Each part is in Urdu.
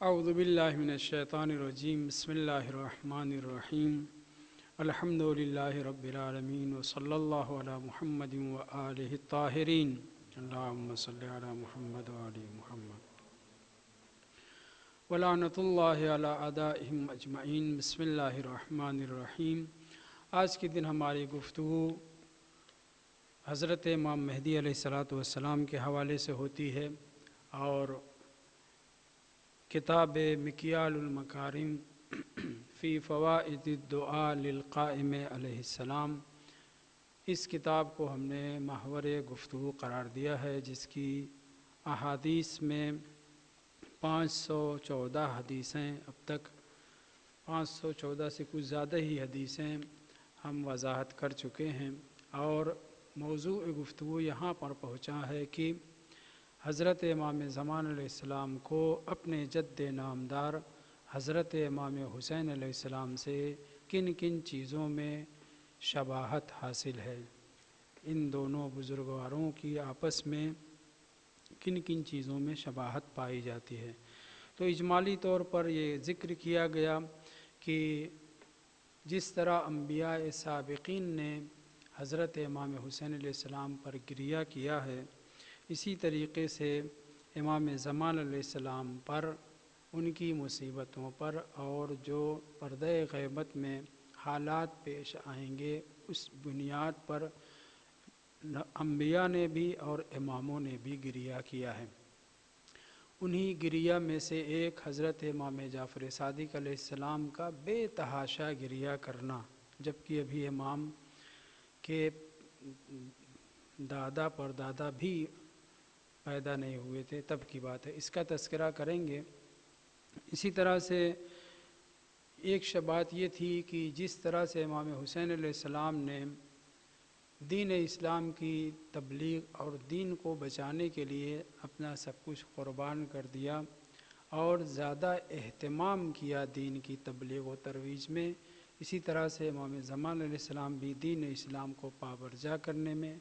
اعوذ باللہ من الشیطان الرجیم بسم اللہ الرحمن الرحیم الحمد للہ رب العالمین وصلی اللہ علی محمد وآلہ الطاہرین اللہم صلی علی محمد وآل محمد ولعنۃ اللہ علی اعدائہم اجمعین۔ بسم اللہ الرحمن الرحیم۔ آج کے دن ہماری گفتگو حضرت امام مہدی علیہ السلام کے حوالے سے ہوتی ہے اور کتاب مکیال المکارم فی فوائد الدعاء للقائم علیہ السلام، اس کتاب کو ہم نے محور گفتگو قرار دیا ہے، جس کی احادیث میں 514 حدیثیں، اب تک 514 سے کچھ زیادہ ہی حدیثیں ہم وضاحت کر چکے ہیں، اور موضوع گفتگو یہاں پر پہنچا ہے کہ حضرت امام زمان علیہ السلام کو اپنے جد نامدار حضرت امام حسین علیہ السلام سے کن کن چیزوں میں شباہت حاصل ہے، ان دونوں بزرگواروں کی آپس میں کن کن چیزوں میں شباہت پائی جاتی ہے۔ تو اجمالی طور پر یہ ذکر کیا گیا کہ جس طرح انبیاء سابقین نے حضرت امام حسین علیہ السلام پر گریہ کیا ہے، اسی طریقے سے امام زمان علیہ السلام پر، ان کی مصیبتوں پر اور جو پردہ غیبت میں حالات پیش آئیں گے، اس بنیاد پر انبیاء نے بھی اور اماموں نے بھی گریہ کیا ہے۔ انہی گریہ میں سے ایک حضرت امام جعفر صادق علیہ السلام کا بے تحاشا گریہ کرنا، جبکہ ابھی امام کے دادا پردادا بھی پیدا نہیں ہوئے تھے، تب کی بات ہے، اس کا تذکرہ کریں گے۔ اسی طرح سے ایک شباہت یہ تھی کہ جس طرح سے امام حسین علیہ السلام نے دین اسلام کی تبلیغ اور دین کو بچانے کے لیے اپنا سب کچھ قربان کر دیا اور زیادہ اہتمام کیا دین کی تبلیغ و ترویج میں، اسی طرح سے امام زمان علیہ السلام بھی دین اسلام کو پابرجا کرنے میں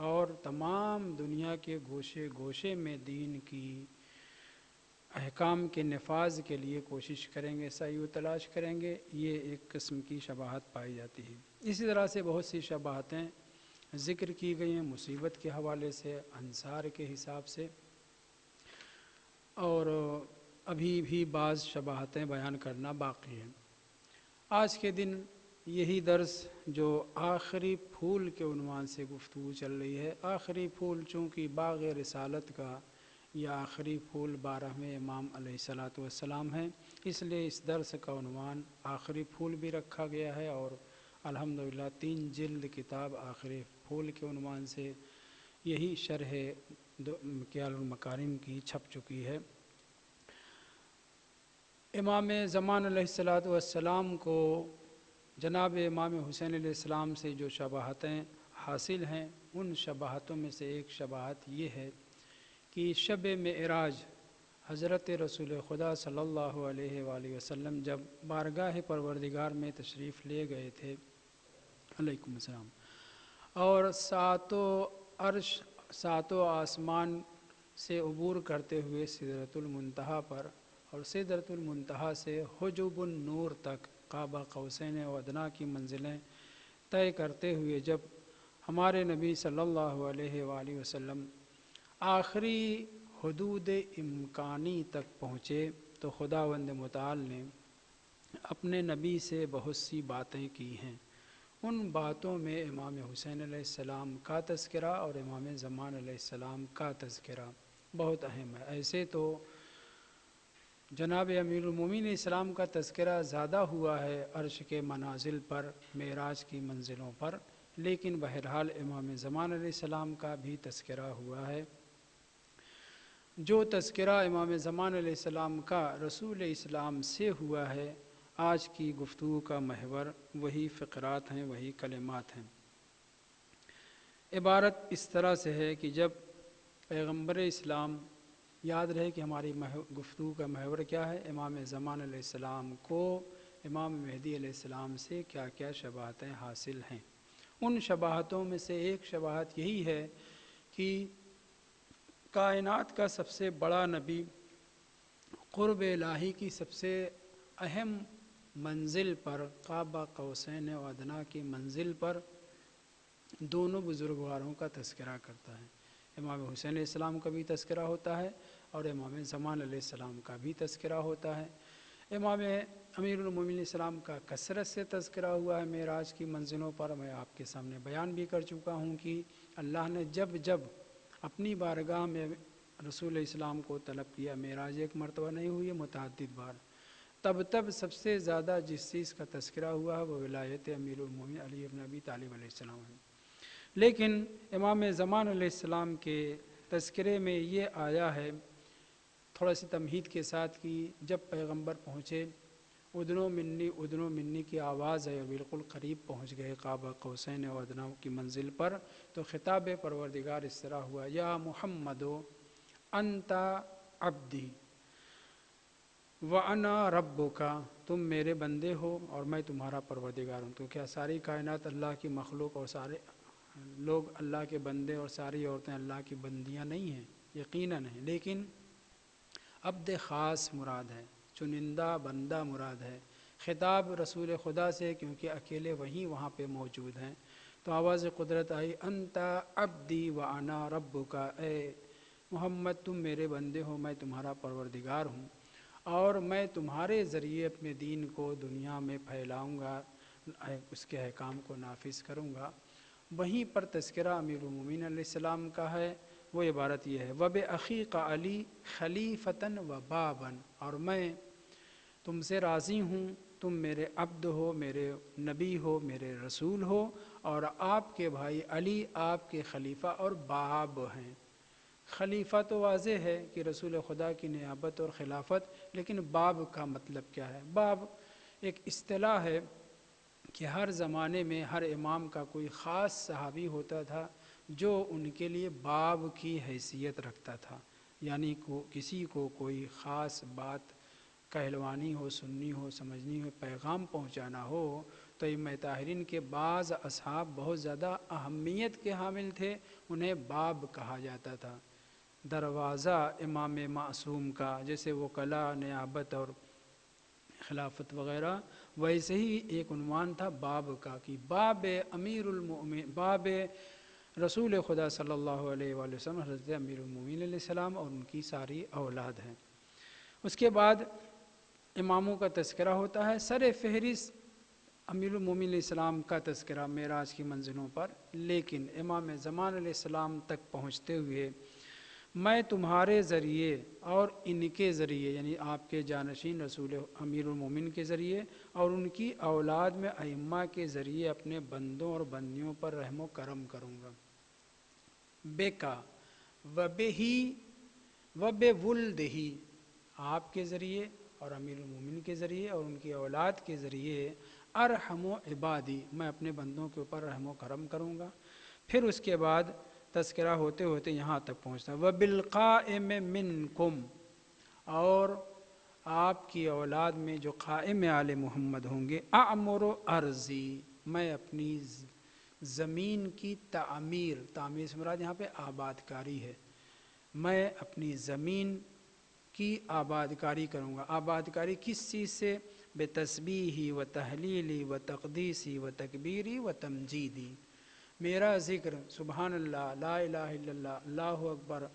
اور تمام دنیا کے گوشے گوشے میں دین کی احکام کے نفاذ کے لیے کوشش کریں گے، سعی و تلاش کریں گے۔ یہ ایک قسم کی شباہت پائی جاتی ہے۔ اسی طرح سے بہت سی شباہتیں ذکر کی گئی ہیں، مصیبت کے حوالے سے، انصار کے حساب سے، اور ابھی بھی بعض شباہتیں بیان کرنا باقی ہیں۔ آج کے دن یہی درس جو آخری پھول کے عنوان سے گفتگو چل رہی ہے، آخری پھول چونکہ باغ رسالت کا یہ آخری پھول 12ویں امام علیہ السلام ہے، اس لیے اس درس کا عنوان آخری پھول بھی رکھا گیا ہے، اور الحمدللہ 3 جلد کتاب آخری پھول کے عنوان سے یہی شرح مکیال المکارم کی چھپ چکی ہے۔ امام زمان علیہ السلام کو جناب امام حسین علیہ السلام سے جو شباہتیں حاصل ہیں، ان شباہتوں میں سے ایک شباہت یہ ہے کہ شب معراج حضرت رسول خدا صلی اللہ علیہ وآلہ وسلم جب بارگاہ پروردگار میں تشریف لے گئے تھے، علیکم السلام، اور ساتوں عرش ساتوں آسمان سے عبور کرتے ہوئے سدرۃ المنتہا پر، اور سدرۃ المنتہا سے حجب النور تک قاب قوسین و ادنیٰ کی منزلیں طے کرتے ہوئے جب ہمارے نبی صلی اللہ علیہ وآلہ وسلم آخری حدود امکانی تک پہنچے، تو خداوند متعال نے اپنے نبی سے بہت سی باتیں کی ہیں۔ ان باتوں میں امام حسین علیہ السلام کا تذکرہ اور امام زمان علیہ السلام کا تذکرہ بہت اہم ہے۔ ایسے تو جناب امیر المومنین اسلام کا تذکرہ زیادہ ہوا ہے عرش کے منازل پر، معراج کی منزلوں پر، لیکن بہرحال امام زمان علیہ السلام کا بھی تذکرہ ہوا ہے۔ جو تذکرہ امام زمان علیہ السلام کا رسول اسلام سے ہوا ہے، آج کی گفتگو کا محور وہی فقرات ہیں، وہی کلمات ہیں۔ عبارت اس طرح سے ہے کہ جب پیغمبر اسلام، یاد رہے کہ ہماری گفتگو کا محور کیا ہے، امام زمان علیہ السلام کو امام مہدی علیہ السلام سے کیا کیا شباہتیں حاصل ہیں۔ ان شباہتوں میں سے ایک شباہت یہی ہے کہ کائنات کا سب سے بڑا نبی قرب الہی کی سب سے اہم منزل پر، قاب قوسین و ادنیٰ کی منزل پر دونوں بزرگواروں کا تذکرہ کرتا ہے۔ امام حسین علیہ السلام کا بھی تذکرہ ہوتا ہے اور امام زمان علیہ السلام کا بھی تذکرہ ہوتا ہے۔ امام امیر المومنین علیہ السلام کا کثرت سے تذکرہ ہوا ہے معراج کی منزلوں پر۔ میں آپ کے سامنے بیان بھی کر چکا ہوں کہ اللہ نے جب جب اپنی بارگاہ میں رسول علیہ السلام کو طلب کیا، معراج ایک مرتبہ نہیں ہوئی ہے، متعدد بار، تب سب سے زیادہ جس چیز کا تذکرہ ہوا ہے وہ ولایت امیر المومنین علی بن ابی طالب علیہ السلام ہے۔ لیکن امام زمان علیہ السلام کے تذکرے میں یہ آیا ہے تھوڑا سی تمہید کے ساتھ کہ جب پیغمبر پہنچے، ادنو منی کی آواز ہے اور بالکل قریب پہنچ گئے قاب قوسین و ادنیٰ کی منزل پر، تو خطاب پروردگار اس طرح ہوا، یا محمد انت عبدی وانا ربک، تم میرے بندے ہو اور میں تمہارا پروردگار ہوں۔ تو کیا ساری کائنات اللہ کی مخلوق اور سارے لوگ اللہ کے بندے اور ساری عورتیں اللہ کی بندیاں نہیں ہیں؟ یقیناً ہیں، لیکن عبد خاص مراد ہے، چنندہ بندہ مراد ہے۔ خطاب رسول خدا سے، کیونکہ اکیلے وہاں پہ موجود ہیں، تو آواز قدرت آئی، انت عبدی وانا ربک، اے محمد تم میرے بندے ہو، میں تمہارا پروردگار ہوں، اور میں تمہارے ذریعے اپنے دین کو دنیا میں پھیلاؤں گا، اس کے احکام کو نافذ کروں گا۔ وہیں پر تذکرہ امیر المومنین علیہ السلام کا ہے، وہ عبارت یہ ہے، وَبِأَخِيقَ عَلِي خَلِيفَةً وَبَابًا، اور میں تم سے راضی ہوں، تم میرے عبد ہو، میرے نبی ہو، میرے رسول ہو، اور آپ کے بھائی علی آپ کے خلیفہ اور باب ہیں۔ خلیفہ تو واضح ہے کہ رسول خدا کی نیابت اور خلافت، لیکن باب کا مطلب کیا ہے؟ باب ایک اصطلاح ہے کہ ہر زمانے میں ہر امام کا کوئی خاص صحابی ہوتا تھا جو ان کے لیے باب کی حیثیت رکھتا تھا، یعنی کسی کو کوئی خاص بات کہلوانی ہو، سننی ہو، سمجھنی ہو، پیغام پہنچانا ہو، تو ائمہ طاہرین کے بعض اصحاب بہت زیادہ اہمیت کے حامل تھے، انہیں باب کہا جاتا تھا۔ دروازہ امام معصوم کا، جیسے وکلا، نیابت اور خلافت وغیرہ، ویسے ہی ایک عنوان تھا باب کا، کہ باب امیر المؤمنین، باب رسول خدا صلی اللہ علیہ وآلہ وسلم حضرت امیر المؤمنین علیہ السلام اور ان کی ساری اولاد ہیں۔ اس کے بعد اماموں کا تذکرہ ہوتا ہے، سر فہرست امیر المومنین علیہ السلام کا تذکرہ معراج کی منزلوں پر، لیکن امام زمان علیہ السلام تک پہنچتے ہوئے میں تمہارے ذریعے اور ان کے ذریعے، یعنی آپ کے جانشین رسول امیر المومنین کے ذریعے اور ان کی اولاد میں ائمہ کے ذریعے اپنے بندوں اور بندیوں پر رحم و کرم کروں گا۔ بےکا وبہی وبولدہی، آپ کے ذریعے اور امیر المومنین کے ذریعے اور ان کی اولاد کے ذریعے، ارحم و عبادی، میں اپنے بندوں کے اوپر رحم و کرم کروں گا۔ پھر اس کے بعد تذکرہ ہوتے ہوتے یہاں تک پہنچتا ہے، وَبِالْقَائِمِ مِنْكُمْ، اور آپ کی اولاد میں جو قائم آل محمد ہوں گے، اعمر ارضی، میں اپنی زمین کی تعمیر سے مراد یہاں پہ آباد کاری ہے، میں اپنی زمین کی آباد کاری کروں گا۔ آباد کاری کس چیز سے؟ بتسبیحی و تحلیلی و تقدیسی و تکبیری و تمجیدی، میرا ذکر سبحان اللہ، لا الہ الا اللہ، اللہ اکبر،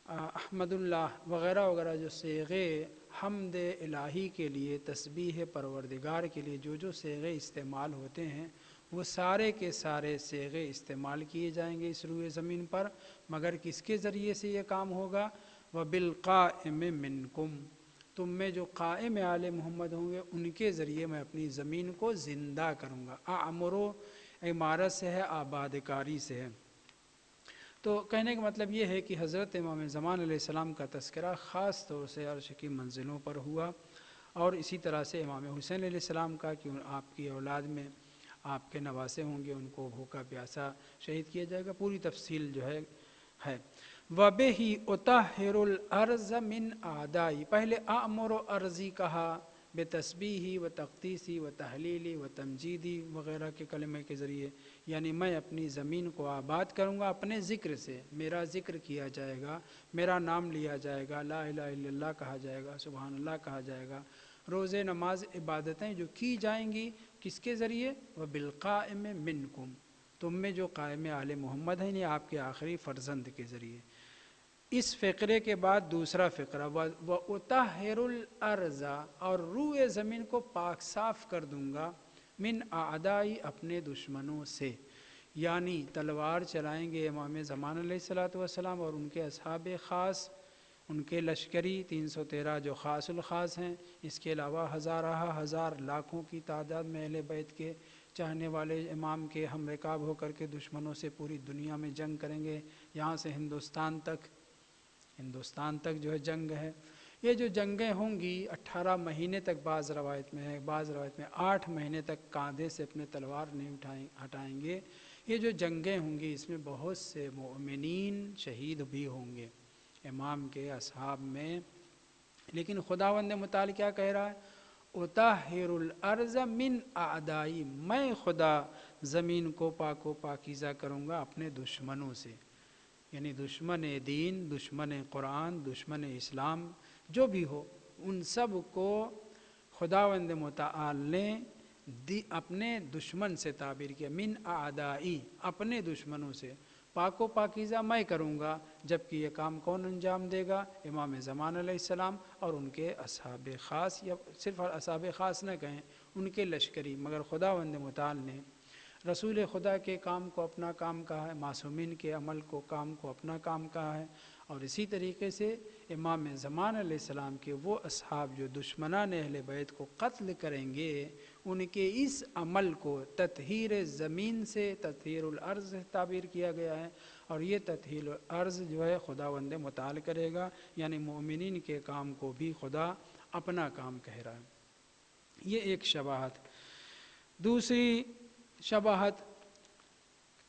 احمد اللہ وغیرہ وغیرہ، جو صیغے حمد الہی کے لیے، تسبیح پروردگار کے لیے جو صیغے استعمال ہوتے ہیں، وہ سارے کے سارے صیغے استعمال کیے جائیں گے اس روئے زمین پر، مگر کس کے ذریعے سے یہ کام ہوگا؟ وَبِالْقَائِمِ مِنْكُمْ، تم میں جو قائم آل محمد ہوں گے ان کے ذریعے میں اپنی زمین کو زندہ کروں گا۔ اعمرو عمارت سے ہے، آباد کاری سے ہے۔ تو کہنے کا مطلب یہ ہے کہ حضرت امام زمان علیہ السلام کا تذکرہ خاص طور سے عرش کی منزلوں پر ہوا، اور اسی طرح سے امام حسین علیہ السلام کا، کہ آپ کی اولاد میں آپ کے نواسے ہوں گے، ان کو بھوکا پیاسا شہید کیا جائے گا، پوری تفصیل جو ہے۔ وَبِهِ أُطَهِّرُ الْأَرْضَ مِنْ أَعْدَائِي، پہلے اعمر و ارضی کہا، بتسبیحی و تقدیسی و تحلیلی و تمجیدی وغیرہ کے کلمے کے ذریعے، یعنی میں اپنی زمین کو آباد کروں گا اپنے ذکر سے، میرا ذکر کیا جائے گا، میرا نام لیا جائے گا، لا الہ الا اللہ کہا جائے گا، سبحان اللہ کہا جائے گا، روزے نماز عبادتیں جو کی جائیں گی کس کے ذریعے؟ وبالقائم منکم، تم میں جو قائم آل محمد ہیں، یعنی آپ کے آخری فرزند کے ذریعے۔ اس فقرے کے بعد دوسرا فقرہ وَأُطَهِّرُ الْأَرْضَ، اور روئے زمین کو پاک صاف کر دوں گا، من اعدائی، اپنے دشمنوں سے، یعنی تلوار چلائیں گے امام زمان علیہ السلام اور ان کے اصحاب خاص، ان کے لشکری 313 جو خاص الخاص ہیں، اس کے علاوہ ہزارہ ہزار لاکھوں کی تعداد میں اہل بیت کے چاہنے والے امام کے ہم رکاب ہو کر کے دشمنوں سے پوری دنیا میں جنگ کریں گے، یہاں سے ہندوستان تک جو ہے جنگ ہے۔ یہ جو جنگیں ہوں گی 18 مہینے تک، بعض روایت میں ہے، بعض روایت میں 8 مہینے تک کاندھے سے اپنے تلوار نہیں ہٹائیں گے۔ یہ جو جنگیں ہوں گی اس میں بہت سے مومنین شہید بھی ہوں گے امام کے اصحاب میں، لیکن خداوند متعال کیا کہہ رہا ہے؟ اطہر الارض من اعدائی، میں خدا زمین کو پاک و پاکیزہ کروں گا اپنے دشمنوں سے، یعنی دشمن دین، دشمن قرآن، دشمن اسلام جو بھی ہو، ان سب کو خداوند متعال نے اپنے دشمن سے تعبیر کیا، من اعدائی، اپنے دشمنوں سے پاک و پاکیزہ میں کروں گا۔ جبکہ یہ کام کون انجام دے گا؟ امام زمان علیہ السلام اور ان کے اصحاب خاص، یا صرف اصحاب خاص نہ کہیں، ان کے لشکری، مگر خداوند متعال نے رسول خدا کے کام کو اپنا کام کہا ہے، معصومین کے عمل کو کام کو اپنا کام کہا ہے، اور اسی طریقے سے امام زمان علیہ السلام کے وہ اصحاب جو دشمنان اہل بیت کو قتل کریں گے، ان کے اس عمل کو تطہیر زمین سے، تطہیر الارض سے تعبیر کیا گیا ہے، اور یہ تطہیر الارض جو ہے خداوند متعال کرے گا، یعنی مومنین کے کام کو بھی خدا اپنا کام کہہ رہا ہے۔ یہ ایک شباہت۔ دوسری شباہت،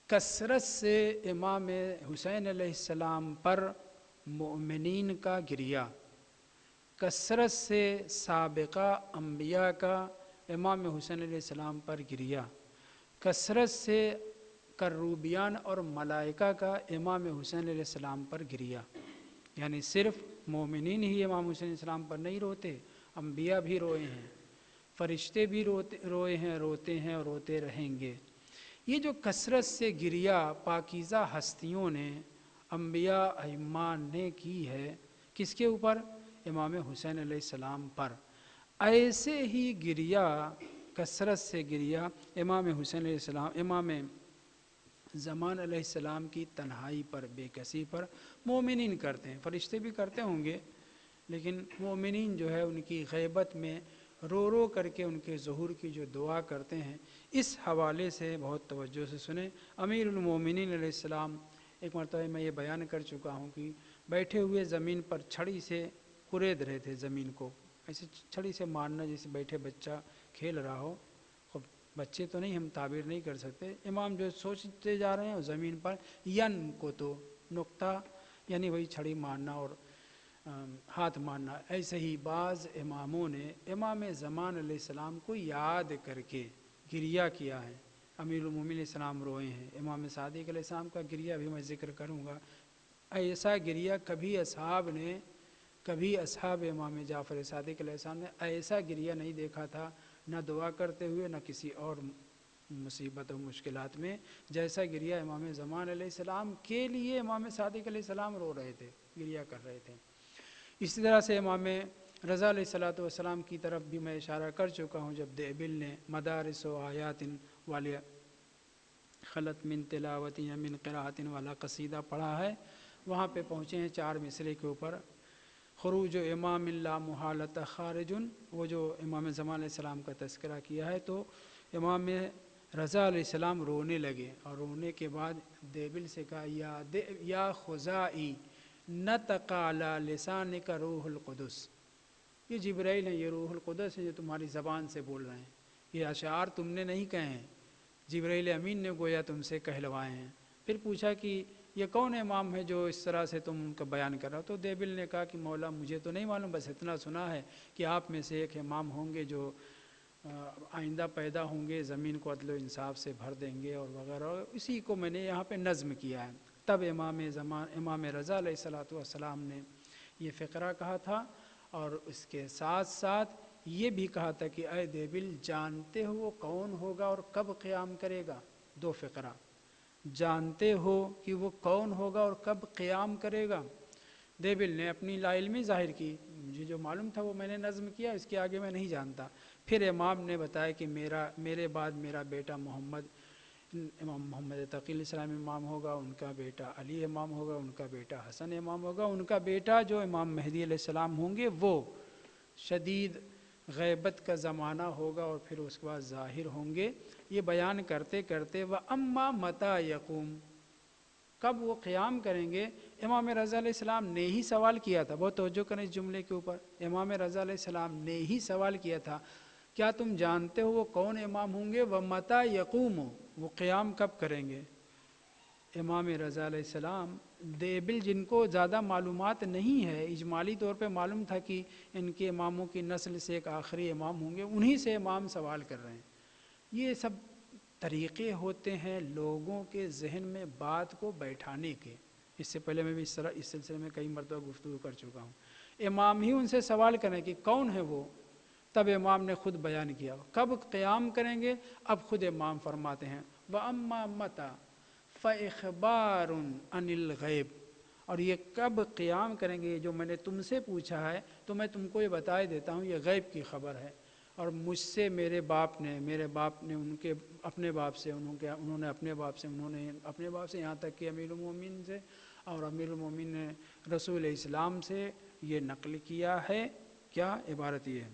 کثرت سے امام حسین علیہ السلام پر مومنین کا گریہ، کثرت سے سابقہ انبیاء کا امام حسین علیہ السلام پر گریہ، کثرت سے کروبیان اور ملائکہ کا امام حسین علیہ السلام پر گریہ، یعنی صرف مومنین ہی امام حسین علیہ السلام پر نہیں روتے، انبیاء بھی روئے ہیں، فرشتے بھی روئے ہیں، روتے ہیں اور روتے رہیں گے۔ یہ جو کثرت سے گریہ پاکیزہ ہستیوں نے، انبیاء ائمہ نے کی ہے، کس کے اوپر؟ امام حسین علیہ السلام پر۔ ایسے ہی گریہ، کثرت سے گریہ امام حسین علیہ السلام، امام زمان علیہ السلام کی تنہائی پر، بے کسی پر مومنین کرتے ہیں، فرشتے بھی کرتے ہوں گے، لیکن مومنین جو ہے ان کی غیبت میں رو رو کر کے ان کے ظہور کی جو دعا کرتے ہیں، اس حوالے سے بہت توجہ سے سنیں۔ امیر المومنین علیہ السلام، ایک مرتبہ میں یہ بیان کر چکا ہوں کہ بیٹھے ہوئے زمین پر چھڑی سے کورید رہے تھے زمین کو، ایسے چھڑی سے مارنا جیسے بیٹھے بچہ کھیل رہا ہو، خب بچے تو نہیں، ہم تعبیر نہیں کر سکتے، امام جو سوچتے جا رہے ہیں اور زمین پر ین کو تو نقطہ، یعنی وہی چھڑی مارنا اور ہاتھ مارنا۔ ایسے ہی بعض اماموں نے امام زمان علیہ السلام کو یاد کر کے گریہ کیا ہے، امیر المومنین علیہ السلام روئے ہیں، امام صادق علیہ السلام کا گریہ بھی میں ذکر کروں گا۔ ایسا گریہ کبھی اصحاب امام جعفر صادق علیہ السلام نے ایسا گریہ نہیں دیکھا تھا، نہ دعا کرتے ہوئے نہ کسی اور مصیبت و مشکلات میں، جیسا گریہ امام زمان علیہ السلام کے لیے امام صادق علیہ السلام رو رہے تھے، گریہ کر رہے تھے۔ اسی طرح سے امام رضا علیہ السلام کی طرف بھی میں اشارہ کر چکا ہوں، جب دیبل نے مدارس و آیات والی خلط من تلاوت یا من قراءت والا قصیدہ پڑھا ہے، وہاں پہ پہنچے ہیں 4 مصرے کے اوپر، خروج امام لا محالت خارج، وہ جو امام زمان علیہ السلام کا تذکرہ کیا ہے، تو امام رضا علیہ السلام رونے لگے، اور رونے کے بعد دیبل سے کہا یا خزائی نطق علی لسانک روح القدس، یہ جبرائیل ہیں، یہ روح القدس ہے جو تمہاری زبان سے بول رہے ہیں، یہ اشعار تم نے نہیں کہے ہیں، جبرائیل امین نے گویا تم سے کہلوائے ہیں۔ پھر پوچھا کہ یہ کون امام ہے جو اس طرح سے تم ان کا بیان کر رہا ہو؟ تو دیبل نے کہا کہ مولا مجھے تو نہیں معلوم، بس اتنا سنا ہے کہ آپ میں سے ایک امام ہوں گے جو آئندہ پیدا ہوں گے، زمین کو عدل و انصاف سے بھر دیں گے اور وغیرہ، اسی کو میں نے یہاں پہ نظم کیا ہے۔ تب امام رضا علیہ السلام نے یہ فقرہ کہا تھا، اور اس کے ساتھ ساتھ یہ بھی کہا تھا کہ اے دیبل، جانتے ہو وہ کون ہوگا اور کب قیام کرے گا؟ دو فقرہ، جانتے ہو کہ وہ کون ہوگا اور کب قیام کرے گا؟ دیبل نے اپنی لا علمی ظاہر کی، مجھے جو معلوم تھا وہ میں نے نظم کیا، اس کے آگے میں نہیں جانتا۔ پھر امام نے بتایا کہ میرے بعد میرا بیٹا امام محمد تقی علیہ السلام امام ہوگا، ان کا بیٹا علی امام ہوگا، ان کا بیٹا حسن امام ہوگا، ان کا بیٹا جو امام مہدی علیہ السلام ہوں گے وہ شدید غیبت کا زمانہ ہوگا اور پھر اس کے بعد ظاہر ہوں گے۔ یہ بیان کرتے کرتے وَأَمَّا مَتَى يَقُومُ، کب وہ قیام کریں گے؟ امام رضا علیہ السلام نے ہی سوال کیا تھا، بہت توجہ کریں اس جملے کے اوپر، امام رضا علیہ السلام نے ہی سوال کیا تھا، کیا تم جانتے ہو وہ کون امام ہوں گے؟ وَمَتَى يَقُومُ، وہ قیام کب کریں گے؟ امام رضا علیہ السلام، دیبل جن کو زیادہ معلومات نہیں ہے، اجمالی طور پہ معلوم تھا کہ ان کے اماموں کی نسل سے ایک آخری امام ہوں گے، انہی سے امام سوال کر رہے ہیں۔ یہ سب طریقے ہوتے ہیں لوگوں کے ذہن میں بات کو بیٹھانے کے۔ اس سے پہلے میں بھی اس سلسلے میں کئی مرتبہ گفتگو کر چکا ہوں۔ امام ہی ان سے سوال کریں کہ کون ہے وہ، تب امام نے خود بیان کیا کب قیام کریں گے۔ اب خود امام فرماتے ہیں وَأَمَّا مَتَى فَإِخْبَارٌ عَنِ الْغَيْبِ، اور یہ کب قیام کریں گے جو میں نے تم سے پوچھا ہے تو میں تم کو یہ بتا دیتا ہوں، یہ غیب کی خبر ہے، اور مجھ سے میرے باپ نے ان کے اپنے باپ سے، انہوں نے اپنے باپ سے، انہوں نے اپنے باپ سے، یہاں تک کہ امیر المومنین سے، اور امیر المومنین نے رسول اسلام سے یہ نقل کیا ہے۔ کیا عبارت یہ ہے؟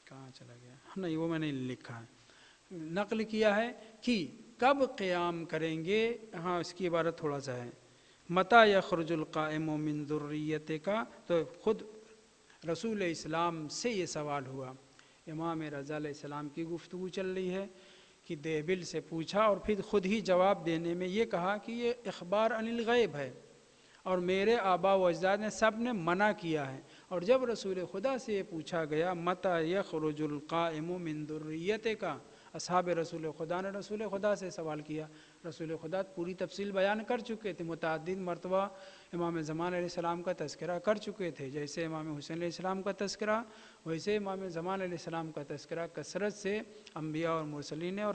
کہاں چلا گیا؟ نہیں، وہ میں نے لکھا ہے، نقل کیا ہے کہ کب قیام کریں گے۔ ہاں، اس کی عبارت تھوڑا سا ہے متى يخرج القائم من ذریتک، تو خود رسول اسلام سے یہ سوال ہوا۔ امام رضا علیہ السلام کی گفتگو چل رہی ہے کہ دیبل سے پوچھا، اور پھر خود ہی جواب دینے میں یہ کہا کہ یہ اخبار عن الغیب ہے، اور میرے آبا و اجداد نے سب نے منع کیا ہے۔ اور جب رسول خدا سے یہ پوچھا گیا متى يخرج القائم من ذریتک، اصحاب رسول خدا نے رسول خدا سے سوال کیا، رسول خدا پوری تفصیل بیان کر چکے تھے، متعدد مرتبہ امام زمان علیہ السلام کا تذکرہ کر چکے تھے، جیسے امام حسین علیہ السلام کا تذکرہ، ویسے امام زمان علیہ السلام کا تذکرہ کثرت سے انبیاء اور مرسلین اور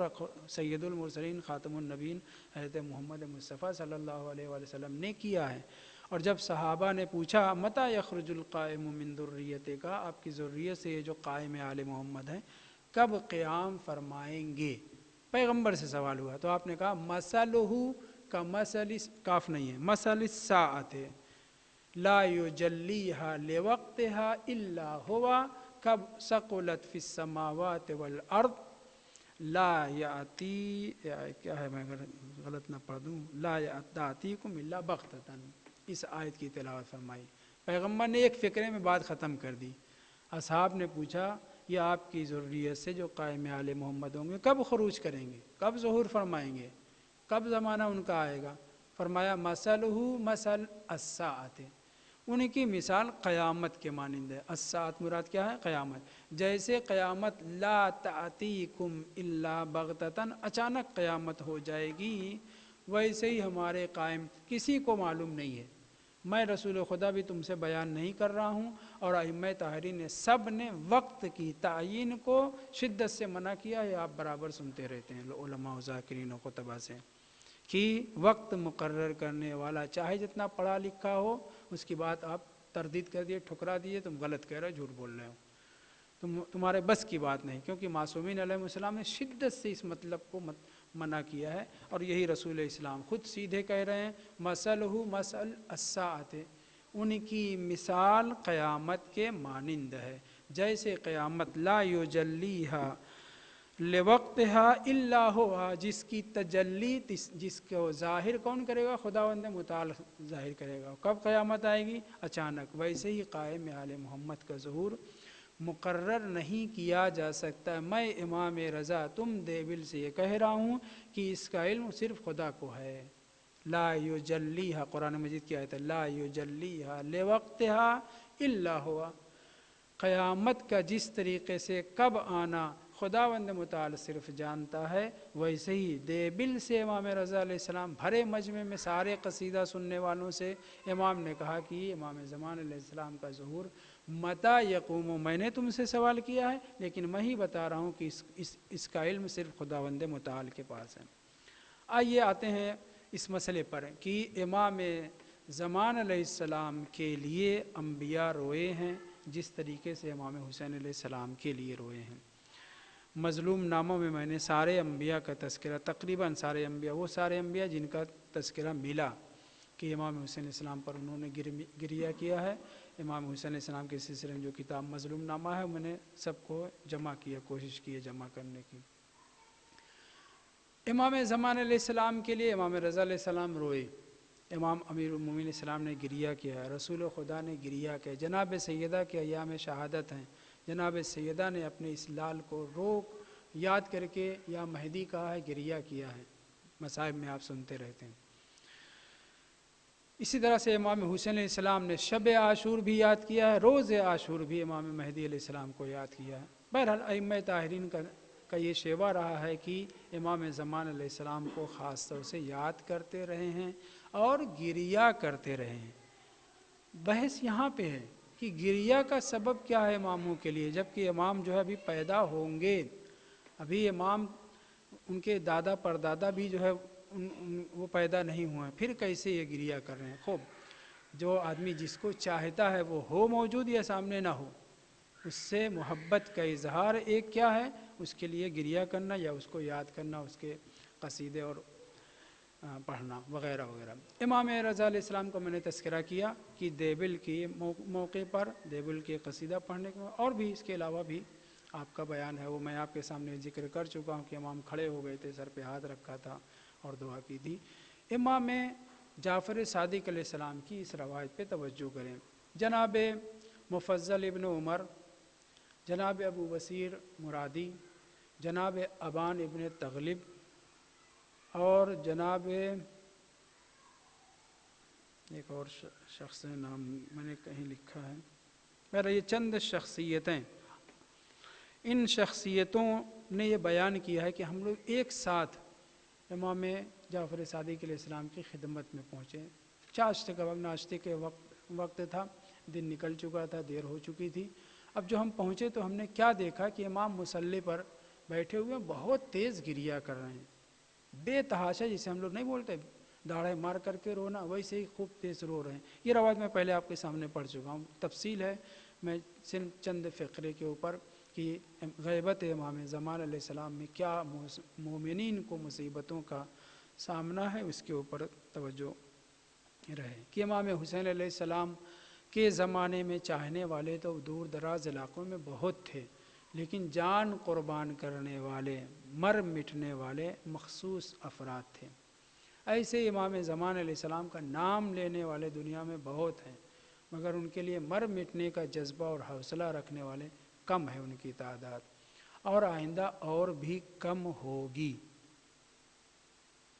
سید المرسلین خاتم النبیین حضرت محمد مصطفیٰ صلی اللہ علیہ وآلہ وسلم نے کیا ہے۔ اور جب صحابہ نے پوچھا متى يخرج القائم من ذریتک، آپ کی ذریت سے یہ جو قائم آل محمد ہیں کب قیام فرمائیں گے، پیغمبر سے سوال ہوا، تو آپ نے کہا مثلہ کمثل، کاف نہیں ہے، مثل الساعۃ لا یجلیھا لوقتھا الا هو کب ثقلت فی السماوات والارض لا یاتی، کیا ہے، میں غلط نہ پڑھ دوں، لا یاتیکم الا بغتۃ، اس آیت کی تلاوت فرمائی۔ پیغمبر نے ایک فقرے میں بات ختم کر دی۔ اصحاب نے پوچھا یہ آپ کی ذریت سے جو قائم آل محمد ہوں گے کب خروج کریں گے، کب ظہور فرمائیں گے، کب زمانہ ان کا آئے گا؟ فرمایا مثلہ مثل الساعۃ، ان کی مثال قیامت کے مانند ہے۔ الساعۃ مراد کیا ہے؟ قیامت۔ جیسے قیامت لا تأتیکم الا بغتۃ، اچانک قیامت ہو جائے گی، ویسے ہی ہمارے قائم کسی کو معلوم نہیں ہے۔ میں رسول خدا بھی تم سے بیان نہیں کر رہا ہوں، اور ائمہ طاہرین نے سب نے وقت کی تعیین کو شدت سے منع کیا ہے، آپ برابر سنتے رہتے ہیں علماء و ذاکرین و خطبہ سے، کہ وقت مقرر کرنے والا چاہے جتنا پڑھا لکھا ہو، اس کی بات آپ تردید کر دیے، ٹھکرا دیے، تم غلط کہہ رہے ہو، جھوٹ بول رہے ہو، تمہارے بس کی بات نہیں، کیونکہ معصومین علیہ السلام نے شدت سے اس مطلب کو منع کیا ہے، اور یہی رسول اسلام خود سیدھے کہہ رہے ہیں مثلہ مثل الساعۃ، ان کی مثال قیامت کے مانند ہے، جیسے قیامت لا یجلیھا لوقتھا الا ہوا، جس کی تجلی، جس کو ظاہر کون کرے گا؟ خداوند متعال ظاہر کرے گا۔ کب قیامت آئے گی؟ اچانک۔ ویسے ہی قائم آل محمد کا ظہور مقرر نہیں کیا جا سکتا۔ میں امام رضا تم دیوبل سے یہ کہہ رہا ہوں کہ اس کا علم صرف خدا کو ہے۔ لا یجلیھا، قرآن مجید کی آیت ہے، لا یجلیھا لوقتھا الا ہوا۔ قیامت کا جس طریقے سے کب آنا خداوند متعال صرف جانتا ہے، ویسے ہی دیوبل سے امام رضا علیہ السلام بھرے مجمع میں سارے قصیدہ سننے والوں سے امام نے کہا کہ امام زمان علیہ السلام کا ظہور متى یقوم، میں نے تم سے سوال کیا ہے لیکن میں ہی بتا رہا ہوں کہ اس کا علم صرف خداوند متعال کے پاس ہے۔ آئیے آتے ہیں اس مسئلے پر کہ امام زمان علیہ السلام کے لیے انبیاء روئے ہیں جس طریقے سے امام حسین علیہ السلام کے لیے روئے ہیں۔ مظلوم ناموں میں میں نے سارے انبیاء کا تذکرہ، تقریباً سارے انبیاء، وہ سارے انبیاء جن کا تذکرہ ملا کہ امام حسین علیہ السلام پر انہوں نے گریہ کیا ہے، امام حسین علیہ السلام کے سلسلے میں جو کتاب مظلوم نامہ ہے میں نے سب کو جمع کیا، کوشش کی ہے جمع کرنے کی۔ امام زمان علیہ السلام کے لیے امام رضا علیہ السلام روئے، امام امیر المومنین علیہ السلام نے گریہ کیا ہے، رسول خدا نے گریہ کیا، جناب سیدہ کے ایام شہادت ہیں، جناب سیدہ نے اپنے اس لال کو روک یاد کر کے یا مہدی کہا ہے، گریہ کیا ہے، مصائب میں آپ سنتے رہتے ہیں۔ اسی طرح سے امام حسین علیہ السلام نے شب عاشور بھی یاد کیا ہے، روز عاشور بھی امام مہدی علیہ السلام کو یاد کیا ہے۔ بہرحال ائمہ طاہرین کا یہ شیوہ رہا ہے کہ امام زمان علیہ السلام کو خاص طور سے یاد کرتے رہے ہیں اور گریہ کرتے رہے ہیں۔ بحث یہاں پہ ہے کہ گریہ کا سبب کیا ہے اماموں کے لیے، جبکہ امام جو ہے ابھی پیدا ہوں گے، ابھی امام ان کے دادا پردادا بھی جو ہے وہ پیدا نہیں ہوئے ہیں، پھر کیسے یہ گریہ کر رہے ہیں؟ خوب جو آدمی جس کو چاہتا ہے وہ ہو موجود یا سامنے نہ ہو، اس سے محبت کا اظہار ایک کیا ہے، اس کے لیے گریہ کرنا یا اس کو یاد کرنا، اس کے قصیدے اور پڑھنا وغیرہ وغیرہ۔ امام رضا علیہ السلام کو میں نے تذکرہ کیا کہ دیوبل کے موقع پر دیوبل کے قصیدہ پڑھنے کے اور بھی اس کے علاوہ بھی آپ کا بیان ہے، وہ میں آپ کے سامنے ذکر کر چکا ہوں کہ امام کھڑے ہو گئے تھے، سر پہ ہاتھ رکھا تھا اور دعا کی تھی۔ امام جعفر صادق علیہ السلام کی اس روایت پہ توجہ کریں۔ جناب مفضل ابن عمر، جناب ابو بصیر مرادی، جناب ابان ابن تغلب اور جناب ایک اور شخص نام میں نے کہیں لکھا ہے، میرا یہ چند شخصیتیں، ان شخصیتوں نے یہ بیان کیا ہے کہ ہم لوگ ایک ساتھ امام جعفر صادق علیہ السلام کی خدمت میں پہنچے۔ چاشت کا وقت، ناشتے کے وقت تھا، دن نکل چکا تھا، دیر ہو چکی تھی۔ اب جو ہم پہنچے تو ہم نے کیا دیکھا کہ امام مصلی پر بیٹھے ہوئے بہت تیز گریہ کر رہے ہیں، بے تحاشا، جسے ہم لوگ نہیں بولتے داڑھے مار کر کے رونا، ویسے ہی خوب تیز رو رہے ہیں۔ یہ روایت میں پہلے آپ کے سامنے پڑھ چکا ہوں، تفصیل ہے میں صرف چند فقرے کے اوپر کہ غیبت امام زمان علیہ السلام میں کیا مومنین کو مصیبتوں کا سامنا ہے، اس کے اوپر توجہ رہے کہ امام حسین علیہ السلام کے زمانے میں چاہنے والے تو دور دراز علاقوں میں بہت تھے، لیکن جان قربان کرنے والے، مر مٹنے والے مخصوص افراد تھے۔ ایسے امام زمان علیہ السلام کا نام لینے والے دنیا میں بہت ہیں، مگر ان کے لیے مر مٹنے کا جذبہ اور حوصلہ رکھنے والے کم ہے ان کی تعداد، اور آئندہ اور بھی کم ہوگی۔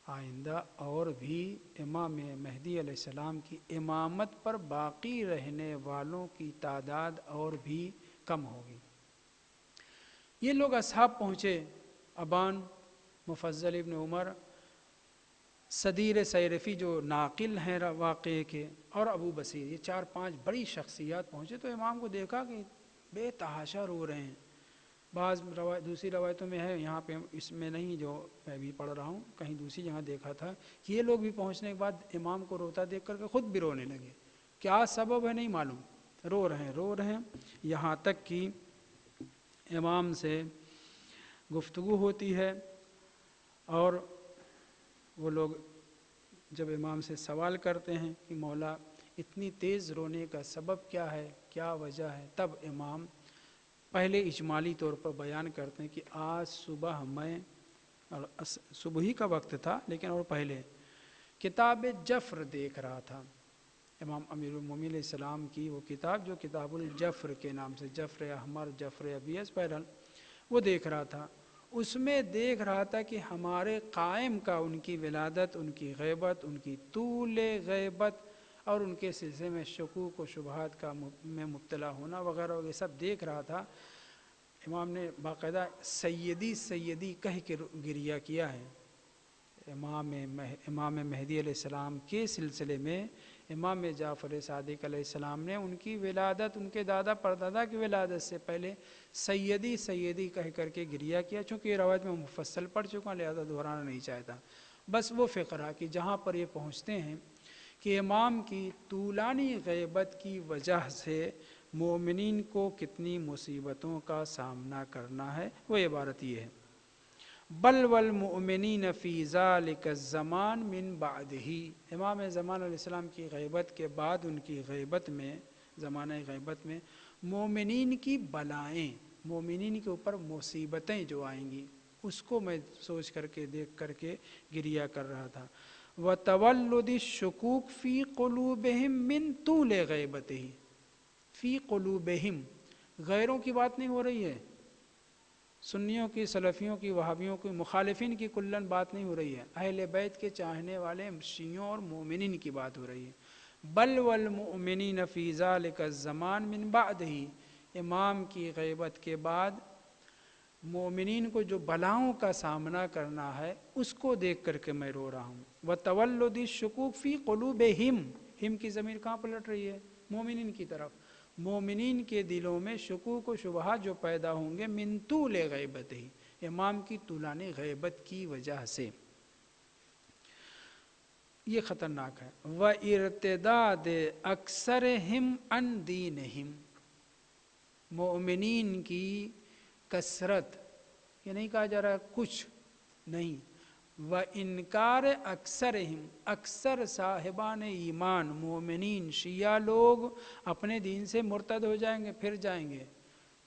آئندہ اور بھی امام مہدی علیہ السلام کی امامت پر باقی رہنے والوں کی تعداد اور بھی کم ہوگی۔ یہ لوگ اصحاب پہنچے، ابان، مفضل ابن عمر، صدیر سیرفی جو ناقل ہیں واقعے کے، اور ابو بصیر، یہ 4-5 بڑی شخصیات پہنچے تو امام کو دیکھا کہ بے تحاشا رو رہے ہیں۔ بعض دوسری روایتوں میں ہے، یہاں پہ اس میں نہیں جو میں بھی پڑھ رہا ہوں، کہیں دوسری جگہ دیکھا تھا کہ یہ لوگ بھی پہنچنے کے بعد امام کو روتا دیکھ کر کے خود بھی رونے لگے، کیا سبب ہے نہیں معلوم، رو رہے ہیں، یہاں تک کہ امام سے گفتگو ہوتی ہے اور وہ لوگ جب امام سے سوال کرتے ہیں کہ مولا اتنی تیز رونے کا سبب کیا ہے، کیا وجہ ہے، تب امام پہلے اجمالی طور پر بیان کرتے ہیں کہ آج صبح میں، اور صبح ہی کا وقت تھا لیکن اور پہلے، کتاب جفر دیکھ رہا تھا۔ امام امیر المومنین علیہ السلام کی وہ کتاب جو کتاب الجفر کے نام سے، جفر احمر، جفر ابیض، بہرحال وہ دیکھ رہا تھا، اس میں دیکھ رہا تھا کہ ہمارے قائم کا ان کی ولادت، ان کی غیبت، ان کی طول غیبت اور ان کے سلسلے میں شکوک و شبہات کا میں مبتلا ہونا وغیرہ وغیرہ سب دیکھ رہا تھا۔ امام نے باقاعدہ سیدی سیدی کہہ کے گریہ کیا ہے۔ امام مہدی علیہ السلام کے سلسلے میں امام جعفر صادق علیہ السلام نے ان کی ولادت، ان کے دادا پردادا کی ولادت سے پہلے سیدی سیدی کہہ کر کے گریہ کیا۔ چونکہ یہ روایت میں مفصل پڑھ چکا ہوں لہذا دہرانا نہیں چاہتا، بس وہ فقرہ کہ جہاں پر یہ پہنچتے ہیں کہ امام کی طولانی غیبت کی وجہ سے مومنین کو کتنی مصیبتوں کا سامنا کرنا ہے، وہ عبارت یہ ہے، بل والمؤمنین فی ذالک الزمان من بعدہ۔ امام زمان علیہ السلام کی غیبت کے بعد ان کی غیبت میں، زمانہ غیبت میں مومنین کی بلائیں، مومنین کے اوپر مصیبتیں جو آئیں گی اس کو میں سوچ کر کے دیکھ کر کے گریہ کر رہا تھا۔ وَتَوَلُّدِ الشُّكُوكِ فِي قُلُوبِهِم مِّن طُولِ غیبتہ، فی قلوبہم، غیروں کی بات نہیں ہو رہی ہے، سنیوں کی، سلفیوں کی، وہابیوں کی، مخالفین کی کلن بات نہیں ہو رہی ہے، اہل بیت کے چاہنے والے شیعوں اور مومنین کی بات ہو رہی ہے۔ بل والمؤمنین فی ذالک الزمان من بعدہ، امام کی غیبت کے بعد مومنین کو جو بلاؤں کا سامنا کرنا ہے اس کو دیکھ کر کے میں رو رہا ہوں۔ وَتَوَلُّدِ الشُّكُوكِ فِي قُلُوبِهِم، ہم کی ضمیر کہاں پلٹ رہی ہے؟ مومنین کی طرف۔ مومنین کے دلوں میں شکوک و شبہات جو پیدا ہوں گے من طول غیبت ہی، امام کی طولانی غیبت کی وجہ سے، یہ خطرناک ہے۔ وَإِرْتِدَادِ أَكْثَرِهِمْ عَنْ دِينِهِمْ، مومنین کی کثرت، یہ نہیں کہا جا رہا کچھ نہیں، وَإِنْكَارِ أَكْثَرِهِمْ، اکثر صاحبان ایمان مومنین شیعہ لوگ اپنے دین سے مرتد ہو جائیں گے، پھر جائیں گے،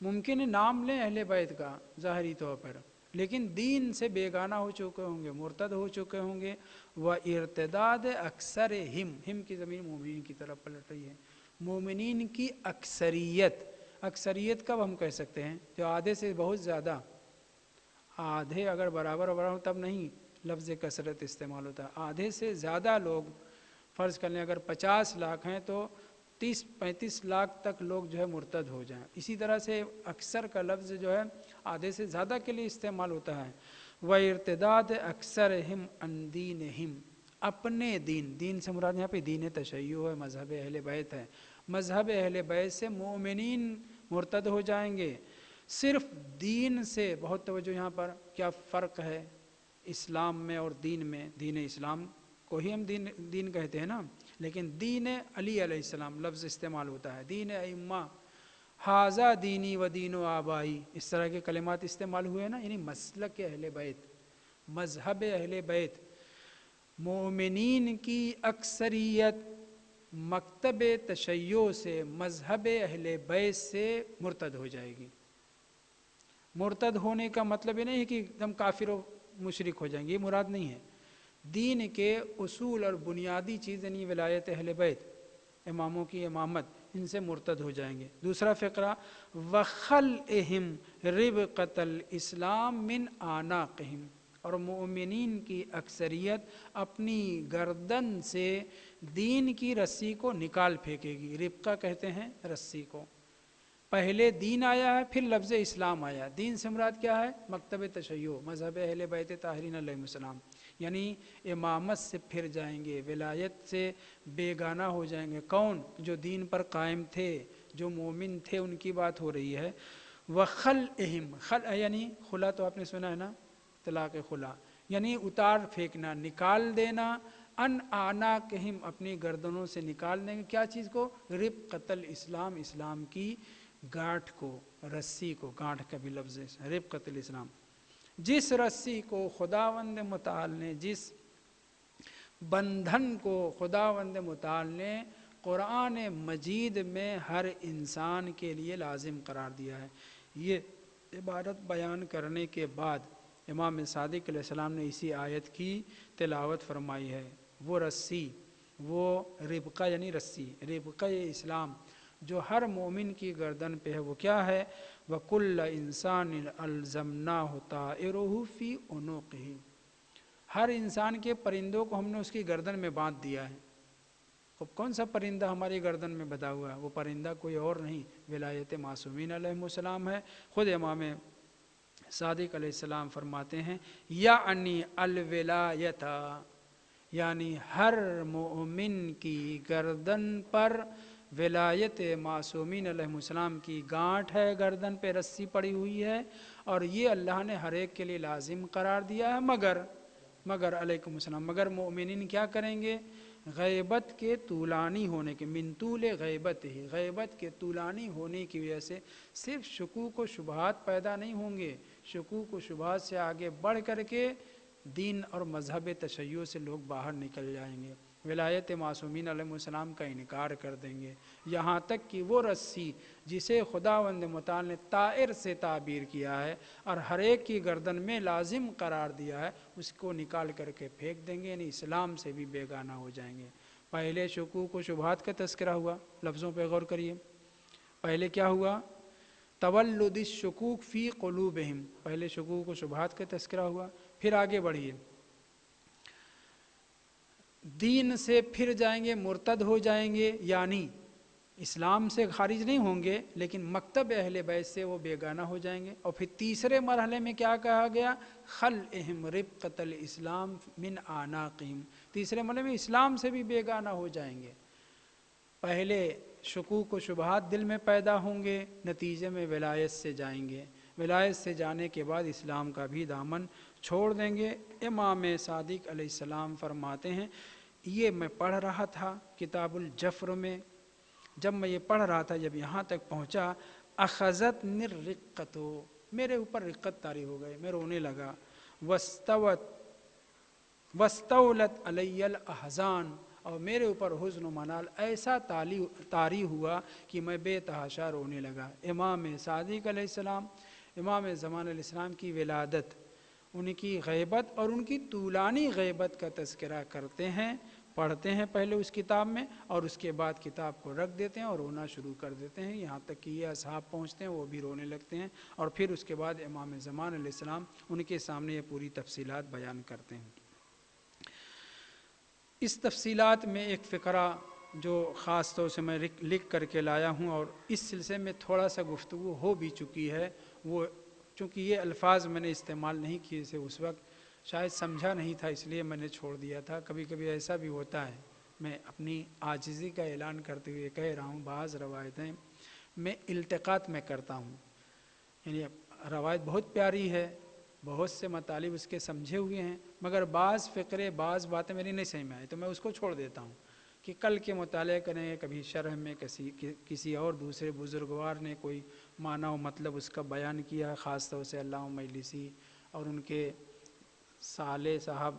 ممکن ہے نام لیں اہل بیت کا ظاہری طور پر لیکن دین سے بیگانہ ہو چکے ہوں گے، مرتد ہو چکے ہوں گے۔ وَإِرْتِدَادِ أَكْثَرِهِمْ، ہم کی زمین مومنین کی طرف پلٹ رہی ہے، مومنین کی اکثریت، اکثریت کب ہم کہہ سکتے ہیں؟ جو آدھے سے بہت زیادہ، آدھے اگر برابر ہو تب نہیں لفظ کثرت استعمال ہوتا ہے، آدھے سے زیادہ لوگ، فرض کر لیں اگر 50 لاکھ ہیں تو 30-35 لاکھ تک لوگ جو ہے مرتد ہو جائیں۔ اسی طرح سے اکثر کا لفظ جو ہے آدھے سے زیادہ کے لیے استعمال ہوتا ہے۔ وَإِرْتِدَادِ أَكْثَرِهِمْ عَنْ دِينِهِمْ، اپنے دین، دین سے مراد یہاں پہ دین تشیع ہے، مذہب اہل بیت ہے، مذہب اہل بیت سے مومنین مرتد ہو جائیں گے۔ صرف دین سے، بہت توجہ یہاں پر، کیا فرق ہے اسلام میں اور دین میں؟ دین اسلام کو ہی ہم دین کہتے ہیں نا، لیکن دین علی علیہ السلام لفظ استعمال ہوتا ہے، دین ائمہ، ھذا دینی و دین و آبائی، اس طرح کے کلمات استعمال ہوئے نا، یعنی مسلک اہل بیت، مذہب اہل بیت، مومنین کی اکثریت مکتب تشیع سے، مذہب اہل بیت سے مرتد ہو جائے گی۔ مرتد ہونے کا مطلب یہ نہیں ہے کہ ایک دم کافر و مشرک ہو جائیں گے، یہ مراد نہیں ہے، دین کے اصول اور بنیادی چیز یعنی ولایت اہل بیت، اماموں کی امامت، ان سے مرتد ہو جائیں گے۔ دوسرا فقرہ، وَخَلْئِهِمْ رِبْقَةَ الْإِسْلَامِ مِنْ أَعْنَاقِهِمْ، اور مومنین کی اکثریت اپنی گردن سے دین کی رسی کو نکال پھینکے گی۔ ربقہ کہتے ہیں رسی کو، پہلے دین آیا ہے پھر لفظ اسلام آیا، دین سے مراد کیا ہے؟ مکتب تشیع، مذہب اہل بیت طاہرین علیہ السلام، یعنی امامت سے پھر جائیں گے، ولایت سے بیگانہ ہو جائیں گے۔ کون؟ جو دین پر قائم تھے، جو مومن تھے، ان کی بات ہو رہی ہے۔ وَخَلْئِهِمْ، خلع یعنی خلا تو آپ نے سنا ہے نا، طلاق خلا یعنی اتار پھینکنا، نکال دینا، ان اعناقہم، اپنی گردنوں سے نکال دیں گے، کیا چیز کو؟ ربقۃ الاسلام، اسلام کی گانٹھ کو، رسی کو، گانٹھ کا بھی لفظ ہے ربقۃ الاسلام، جس رسی کو خداوند متعال نے، جس بندھن کو خداوند متعال نے قرآن مجید میں ہر انسان کے لیے لازم قرار دیا ہے۔ یہ عبارت بیان کرنے کے بعد امام صادق علیہ السلام نے اسی آیت کی تلاوت فرمائی ہے۔ وہ رسی وہ ربقہ یعنی رسی، ربقہ اسلام جو ہر مومن کی گردن پہ ہے وہ کیا ہے؟ وَكُلَّ إِنسَانٍ أَلْزَمْنَاهُ طَائِرَهُ فِي عُنُقِهِ، ہر انسان کے پرندوں کو ہم نے اس کی گردن میں باندھ دیا ہے۔ اب کون سا پرندہ ہماری گردن میں بندھا ہوا ہے؟ وہ پرندہ کوئی اور نہیں، ولایت معصومین علیہ السلام ہے۔ خود امام صادق علیہ السلام فرماتے ہیں یعنی الولایت، یعنی ہر مومن کی گردن پر ولایت معصومین علیہ السلام کی گانٹھ ہے، گردن پہ رسی پڑی ہوئی ہے، اور یہ اللہ نے ہر ایک کے لیے لازم قرار دیا ہے، مگر علیکم السلام، مگر مومنین کیا کریں گے؟ غیبت کے طولانی ہونے کے، من طول غیبت ہی، غیبت کے طولانی ہونے کی وجہ سے صرف شکوک و شبہات پیدا نہیں ہوں گے، شکوک و شبہات سے آگے بڑھ کر کے دین اور مذہب تشیع سے لوگ باہر نکل جائیں گے، ولایت معصومین علیہ السلام کا انکار کر دیں گے، یہاں تک کہ وہ رسی جسے خداوند متعال نے طائر سے تعبیر کیا ہے اور ہر ایک کی گردن میں لازم قرار دیا ہے، اس کو نکال کر کے پھینک دیں گے، یعنی اسلام سے بھی بیگانہ ہو جائیں گے۔ پہلے شکوک و شبہات کا تذکرہ ہوا، لفظوں پہ غور کریے، پہلے کیا ہوا؟ تولد الشکوک فی قلوبہم، پہلے شکوک و شبہات کا تذکرہ ہوا، پھر آگے بڑھیے، دین سے پھر جائیں گے، مرتد ہو جائیں گے، یعنی اسلام سے خارج نہیں ہوں گے لیکن مکتب اہل بیت سے وہ بیگانہ ہو جائیں گے۔ اور پھر تیسرے مرحلے میں کیا کہا گیا؟ خلعہم ربقۃ الاسلام من اعناقہم، تیسرے مرحلے میں اسلام سے بھی بیگانہ ہو جائیں گے۔ پہلے شکوک و شبہات دل میں پیدا ہوں گے، نتیجے میں ولایت سے جائیں گے، ولایت سے جانے کے بعد اسلام کا بھی دامن چھوڑ دیں گے۔ امام صادق علیہ السلام فرماتے ہیں، یہ میں پڑھ رہا تھا کتاب الجفر میں، جب میں یہ پڑھ رہا تھا، جب یہاں تک پہنچا، اخذتنی الرقۃ، میرے اوپر رقت طاری ہو گئے، میں رونے لگا، واستولت علی الاحزان، اور میرے اوپر حزن و منال ایسا طاری ہوا کہ میں بے تحاشا رونے لگا۔ امام صادق علیہ السلام، امام زمان علیہ السلام کی ولادت، ان کی غیبت اور ان کی طولانی غیبت کا تذکرہ کرتے ہیں، پڑھتے ہیں پہلے اس کتاب میں، اور اس کے بعد کتاب کو رکھ دیتے ہیں اور رونا شروع کر دیتے ہیں، یہاں تک کہ یہ اصحاب پہنچتے ہیں، وہ بھی رونے لگتے ہیں، اور پھر اس کے بعد امام زمان علیہ السلام ان کے سامنے یہ پوری تفصیلات بیان کرتے ہیں۔ اس تفصیلات میں ایک فقرہ جو خاص طور سے میں لکھ کر کے لایا ہوں، اور اس سلسلے میں تھوڑا سا گفتگو ہو بھی چکی ہے، وہ چونکہ یہ الفاظ میں نے استعمال نہیں کیے تھے اس وقت، شاید سمجھا نہیں تھا، اس لیے میں نے چھوڑ دیا تھا۔ کبھی کبھی ایسا بھی ہوتا ہے، میں اپنی عاجزی کا اعلان کرتے ہوئے کہہ رہا ہوں، بعض روایتیں میں التقاط میں کرتا ہوں، یعنی روایت بہت پیاری ہے، بہت سے مطالب اس کے سمجھے ہوئے ہیں، مگر بعض فقرے، بعض باتیں میری نہیں سمجھ میں آئی تو میں اس کو چھوڑ دیتا ہوں کہ کل کے مطالعہ کریں، کبھی شرح میں کسی اور دوسرے بزرگوار نے کوئی معنی و مطلب اس کا بیان کیا، خاص طور سے علامہ مجلسی اور ان کے صالح صاحب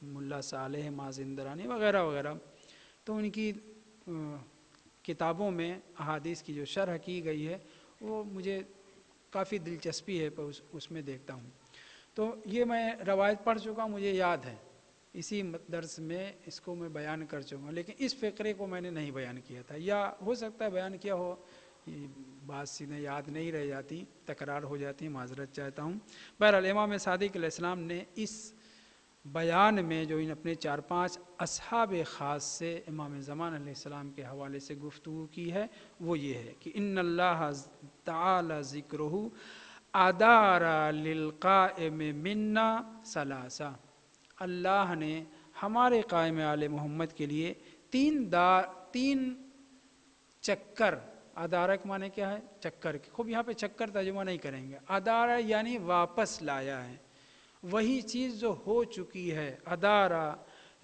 ملا صالح مازندرانی وغیرہ وغیرہ، تو ان کی کتابوں میں احادیث کی جو شرح کی گئی ہے وہ مجھے کافی دلچسپی ہے، پر اس میں دیکھتا ہوں۔ تو یہ میں روایت پڑھ چکا ہوں، مجھے یاد ہے، اسی درس میں اس کو میں بیان کر چکا ہوں، لیکن اس فقرے کو میں نے نہیں بیان کیا تھا، یا ہو سکتا ہے بیان کیا ہو، بات سیدھے یاد نہیں رہ جاتی، تکرار ہو جاتی، معذرت چاہتا ہوں۔ بہرحال امام صادق علیہ السلام نے اس بیان میں جو ان اپنے 4-5 اصحاب خاص سے امام زمان علیہ السلام کے حوالے سے گفتگو کی ہے، وہ یہ ہے کہ ان اللہ تعالی ذکرہ ادار للقائم منا ثلاثہ، اللہ نے ہمارے قائم آل محمد کے لیے تین چکر، ادارہ کے معنی کیا ہے؟ چکر کے، خوب یہاں پہ چکر ترجمہ نہیں کریں گے، ادارہ یعنی واپس لایا ہے، وہی چیز جو ہو چکی ہے، ادارہ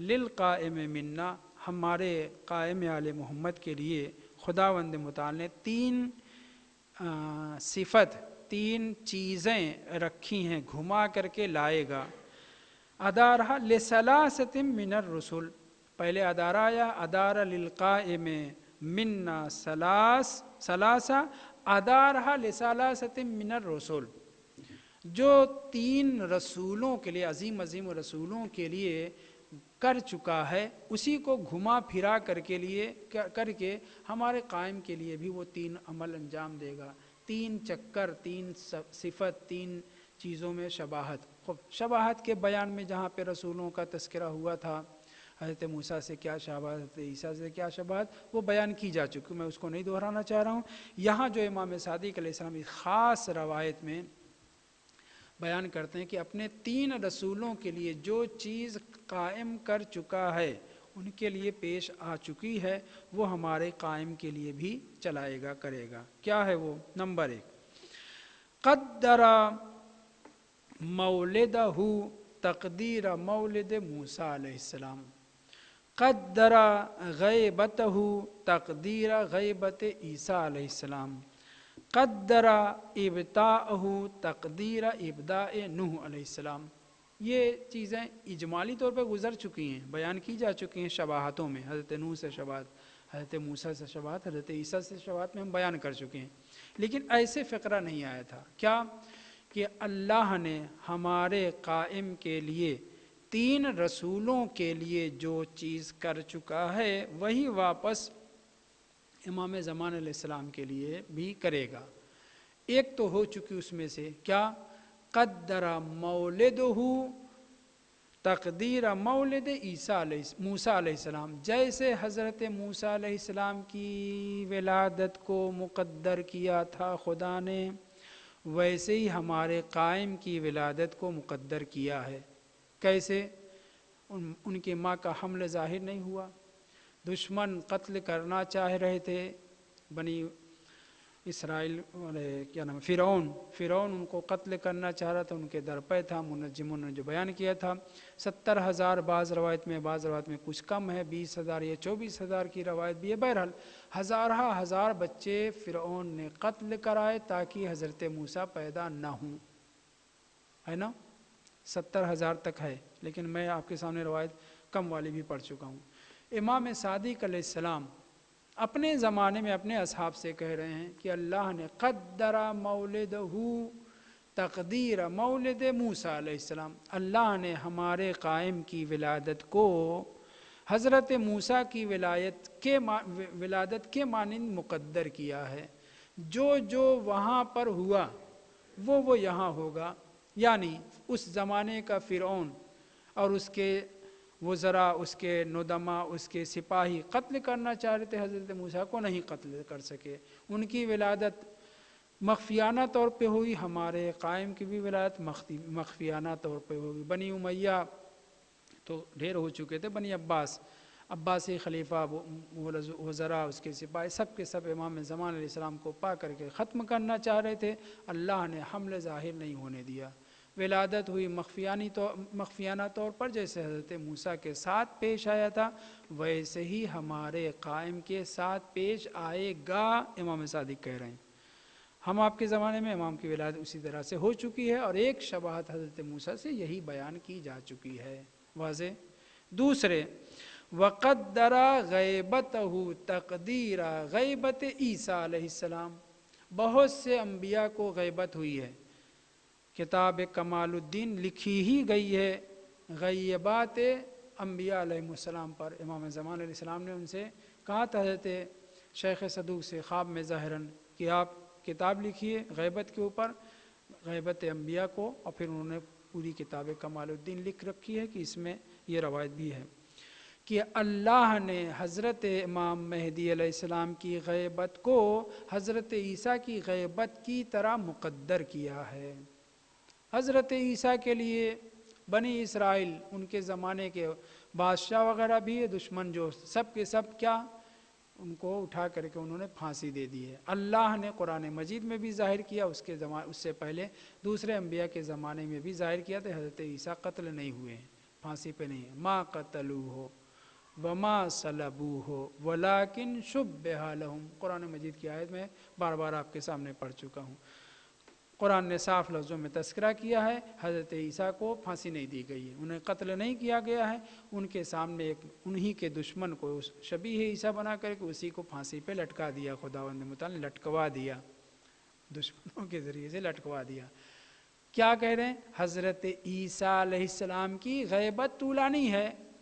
للقائم منا، ہمارے قائم آل محمد کے لیے خداوند متعال نے 3 صفت، 3 چیزیں رکھی ہیں، گھما کر کے لائے گا۔ ادارہ لثلاثۃ من الرسل، پہلے ادارہ آیا، ادارہ للقائم منا ثلاثہ، ادارہ لثلاثۃ من الرسل، جو 3 رسولوں کے لیے، عظیم رسولوں کے لیے کر چکا ہے اسی کو گھما پھرا کر کے ہمارے قائم کے لیے بھی وہ 3 عمل انجام دے گا. 3 چکر، 3 صفت، 3 چیزوں میں شباہت. شباہت کے بیان میں جہاں پہ رسولوں کا تذکرہ ہوا تھا، حضرت موسیٰ سے کیا شباہت، حضرت عیسیٰ سے کیا شباہت، وہ بیان کی جا چکی، میں اس کو نہیں دہرانا چاہ رہا ہوں. یہاں جو امام صادق علیہ السلام اس خاص روایت میں بیان کرتے ہیں کہ اپنے 3 رسولوں کے لیے جو چیز قائم کر چکا ہے، ان کے لیے پیش آ چکی ہے، وہ ہمارے قائم کے لیے بھی چلائے گا، کرے گا. کیا ہے وہ؟ نمبر 1، قدر مولدہ تقدیر مولد موسیٰ علیہ السلام، قدر غیبتہ تقدیر غیبت عیسیٰ علیہ السلام، قدر ابتاءہ تقدیر ابداء نوح علیہ السلام. یہ چیزیں اجمالی طور پہ گزر چکی ہیں، بیان کی جا چکی ہیں شباہتوں میں. حضرت نوح سے شباہت، حضرت موسیٰ سے شباہت، حضرت عیسیٰ سے شباہت میں ہم بیان کر چکے ہیں. لیکن ایسے فقرہ نہیں آیا تھا. کیا کہ اللہ نے ہمارے قائم کے لیے 3 رسولوں کے لیے جو چیز کر چکا ہے وہی واپس امام زمان علیہ السلام کے لیے بھی کرے گا. ایک تو ہو چکی اس میں سے، کیا؟ قدر مولدہ تقدیر مولد موسیٰ علیہ السلام. جیسے حضرت موسیٰ علیہ السلام کی ولادت کو مقدر کیا تھا خدا نے، ویسے ہی ہمارے قائم کی ولادت کو مقدر کیا ہے. کیسے؟ ان کی ماں کا حمل ظاہر نہیں ہوا، دشمن قتل کرنا چاہ رہے تھے بنی اسرائیل، کیا نام، فرعون ان کو قتل کرنا چاہ رہا تھا، ان کے در پہ تھا. منجموں نے جو بیان کیا تھا 70,000 بعض روایت میں کچھ کم ہے، 20,000 یا 24,000 کی روایت بھی ہے. بہرحال ہزار بچے فرعون نے قتل کرائے تاکہ حضرت موسیٰ پیدا نہ ہوں، ہے نا؟ 70,000 تک ہے، لیکن میں آپ کے سامنے روایت کم والی بھی پڑھ چکا ہوں. امام صادق علیہ السلام اپنے زمانے میں اپنے اصحاب سے کہہ رہے ہیں کہ اللہ نے قدر مولدہ تقدیر مولد موسیٰ علیہ السلام، اللہ نے ہمارے قائم کی ولادت کو حضرت موسیٰ کی ولادت کے مانند مقدر کیا ہے. جو وہاں پر ہوا وہ یہاں ہوگا. یعنی اس زمانے کا فرعون اور اس کے وزراء، اس کے ندما، اس کے سپاہی قتل کرنا چاہ رہے تھے حضرت موسیٰ کو، نہیں قتل کر سکے. ان کی ولادت مخفیانہ طور پہ ہوئی، ہمارے قائم کی بھی ولادت مخفیانہ طور پہ ہوگی. بنی امیہ تو ڈھیر ہو چکے تھے، بنی عباسی خلیفہ، وزراء، اس کے سپاہی، سب کے سب امام زمان علیہ السلام کو پا کر کے ختم کرنا چاہ رہے تھے. اللہ نے حمل ظاہر نہیں ہونے دیا. ولادت ہوئی مخفیانہ طور پر، جیسے حضرت موسیٰ کے ساتھ پیش آیا تھا ویسے ہی ہمارے قائم کے ساتھ پیش آئے گا. امام صادق کہہ رہے ہیں ہم آپ کے زمانے میں امام کی ولادت اسی طرح سے ہو چکی ہے، اور ایک شباہت حضرت موسیٰ سے یہی بیان کی جا چکی ہے. واضح. دوسرے، وقدر غیبتہ تقدیر غیبت عیسیٰ علیہ السلام. بہت سے انبیاء کو غیبت ہوئی ہے. کتاب کمال الدین لکھی ہی گئی ہے غیبات انبیاء علیہ السلام پر. امام زمان علیہ السلام نے ان سے کہا تھا حضرت شیخ صدوق سے خواب میں ظاہراً کہ آپ کتاب لکھیے غیبت کے اوپر، غیبت انبیاء کو، اور پھر انہوں نے پوری کتاب کمال الدین لکھ رکھی ہے کہ اس میں یہ روایت بھی ہے کہ اللہ نے حضرت امام مہدی علیہ السلام کی غیبت کو حضرت عیسیٰ کی غیبت کی طرح مقدر کیا ہے. حضرت عیسیٰ کے لیے بنی اسرائیل، ان کے زمانے کے بادشاہ وغیرہ بھی، دشمن جو سب کے سب کیا، ان کو اٹھا کر کے انہوں نے پھانسی دے دی ہے. اللہ نے قرآن مجید میں بھی ظاہر کیا، اس سے پہلے دوسرے انبیاء کے زمانے میں بھی ظاہر کیا تھا. حضرت عیسیٰ قتل نہیں ہوئے ہیں، پھانسی پہ نہیں ہیں. ما قتلوہ وما صلبوہ ولکن شبہ لہم. قرآن مجید کی آیت میں بار بار آپ کے سامنے پڑھ چکا ہوں. قرآن نے صاف لفظوں میں تذکرہ کیا ہے حضرت عیسیٰ کو پھانسی نہیں دی گئی ہے، انہیں قتل نہیں کیا گیا ہے. ان کے سامنے ایک انہی کے دشمن کو شبیہ عیسیٰ بنا کر کے اسی کو پھانسی پہ لٹکا دیا. خداوند متعال نے لٹکوا دیا، دشمنوں کے ذریعے سے لٹکوا دیا. کیا کہہ رہے ہیں؟ حضرت عیسیٰ علیہ السلام کی غیبت طولانی ہے،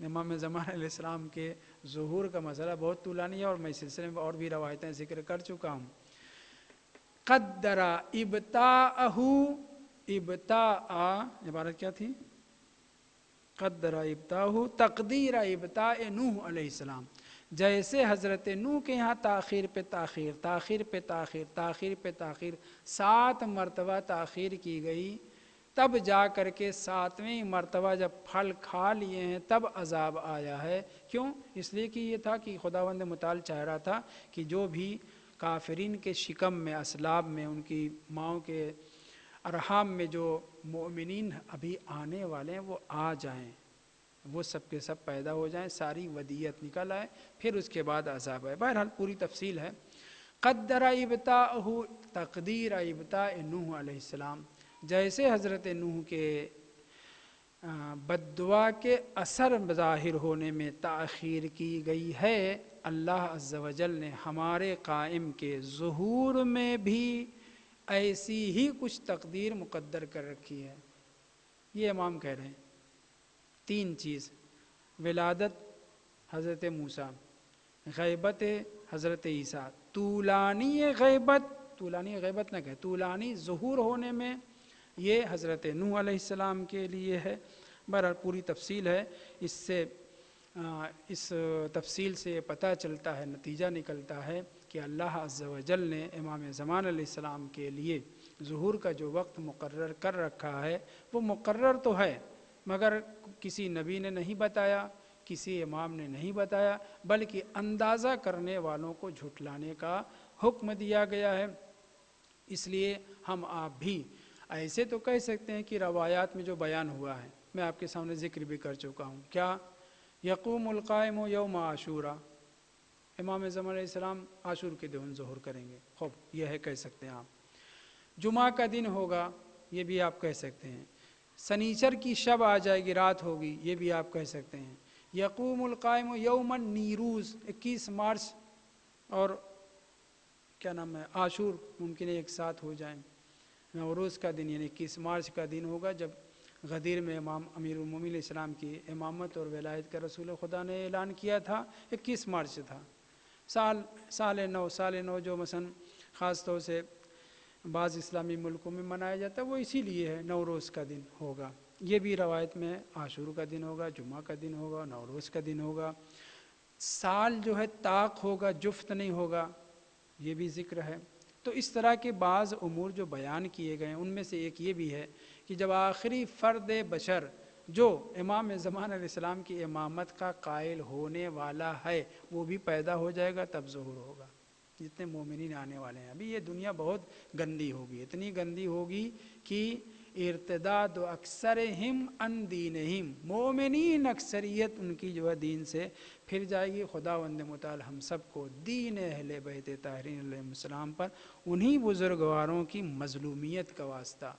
امام زمان علیہ السلام کے ظہور کا مسئلہ بہت طولانی ہے اور میں اس سلسلے میں اور بھی روایتیں ذکر کر چکا ہوں۔ قدر ابتاءہ، ابتاء عبارت کیا تھی؟ قدر ابتاءہ تقدیر ابتاء نوح علیہ السلام، جیسے حضرت نوح کے یہاں تاخیر پہ تاخیر، تاخیر پہ تاخیر، تاخیر پہ تاخیر 7 مرتبہ تاخیر کی گئی، تب جا کر کے 7ویں مرتبہ جب پھل کھا لیے ہیں تب عذاب آیا ہے۔ کیوں؟ اس لیے کہ یہ تھا کہ خداوند متعال چاہ رہا تھا کہ جو بھی کافرین کے شکم میں، اسلاب میں، ان کی ماؤں کے ارحام میں جو مومنین ابھی آنے والے ہیں وہ آ جائیں، وہ سب کے سب پیدا ہو جائیں، ساری ودیت نکل آئے، پھر اس کے بعد عذاب آئے۔ بہرحال پوری تفصیل ہے۔ قدر ابتاءہ تقدیر ابتاء نوح علیہ السلام، جیسے حضرت نوح کے بد دعا کے اثر ظاہر ہونے میں تاخیر کی گئی ہے، اللہ عز و جل نے ہمارے قائم کے ظہور میں بھی ایسی ہی کچھ تقدیر مقدر کر رکھی ہے۔ یہ امام کہہ رہے ہیں 3 چیز: ولادت حضرت موسیٰ، غیبت حضرت عیسیٰ، طولانی غیبت، طولانی غیبت نہ کہے، طولانی ظہور ہونے میں یہ حضرت نوح علیہ السلام کے لیے ہے۔ بہرحال پوری تفصیل ہے، اس تفصیل سے پتہ چلتا ہے، نتیجہ نکلتا ہے کہ اللہ عز و جل نے امام زمان علیہ السلام کے لیے ظہور کا جو وقت مقرر کر رکھا ہے وہ مقرر تو ہے، مگر کسی نبی نے نہیں بتایا، کسی امام نے نہیں بتایا، بلکہ اندازہ کرنے والوں کو جھٹلانے کا حکم دیا گیا ہے۔ اس لیے ہم آپ بھی ایسے تو کہہ سکتے ہیں کہ روایات میں جو بیان ہوا ہے میں آپ کے سامنے ذکر بھی کر چکا ہوں، کیا یقوم القائم یوم عاشورہ، امام زمان علیہ السلام عاشور کے دن ظہور کریں گے، خوب یہ ہے کہہ سکتے ہیں آپ۔ جمعہ کا دن ہوگا، یہ بھی آپ کہہ سکتے ہیں۔ سنیچر کی شب آ جائے گی، رات ہوگی، یہ بھی آپ کہہ سکتے ہیں۔ یقوم القائم یوم النیروز، 21 مارچ اور کیا نام ہے عاشور ممکن ہے ایک ساتھ ہو جائیں۔ نوروز کا دن یعنی 21 مارچ کا دن ہوگا جب غدیر میں امام امیر المومنین علیہ السلام کی امامت اور ولایت کا رسول خدا نے اعلان کیا تھا، 21 مارچ تھا۔ سال نو جو مثلا خاص طور سے بعض اسلامی ملکوں میں منایا جاتا ہے وہ اسی لیے ہے، نوروز کا دن ہوگا۔ یہ بھی روایت میں عاشور کا دن ہوگا، جمعہ کا دن ہوگا، نوروز کا دن ہوگا۔ سال جو ہے طاق ہوگا، جفت نہیں ہوگا، یہ بھی ذکر ہے۔ تو اس طرح کے بعض امور جو بیان کیے گئے ہیں ان میں سے ایک یہ بھی ہے کہ جب آخری فرد بشر جو امام زمان علیہ السلام کی امامت کا قائل ہونے والا ہے وہ بھی پیدا ہو جائے گا تب ظہور ہوگا۔ جتنے مومنین آنے والے ہیں، ابھی یہ دنیا بہت گندی ہوگی، اتنی گندی ہوگی کہ ارتداد اکثرہم عن دینہم، مومنین اکثریت ان کی جو ہے دین سے پھر جائے گی۔ خداوند متعال ہم سب کو دین اہل بیت طاہرین علیہ السلام پر، انہی بزرگواروں کی مظلومیت کا واسطہ،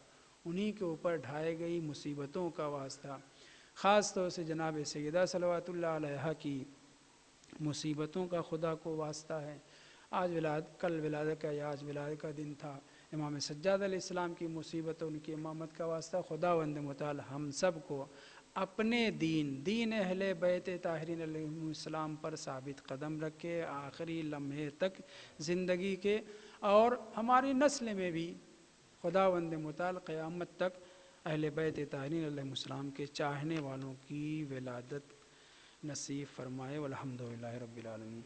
انہی کے اوپر ڈھائے گئی مصیبتوں کا واسطہ، خاص طور سے جناب سیدہ صلوات اللہ علیہا کی مصیبتوں کا خدا کو واسطہ ہے۔ کل ولادت کا یا آج ولادت کا دن تھا، امام سجاد علیہ السلام کی مصیبت ان کی امامت کا واسطہ، خداوند متعال ہم سب کو اپنے دین اہل بیت طاہرین علیہ السلام پر ثابت قدم رکھے آخری لمحے تک زندگی کے، اور ہماری نسل میں بھی خداوند متعال قیامت تک اہل بیت طاہرین علیہ السلام کے چاہنے والوں کی ولادت نصیب فرمائے۔ والحمدللہ رب العالمین۔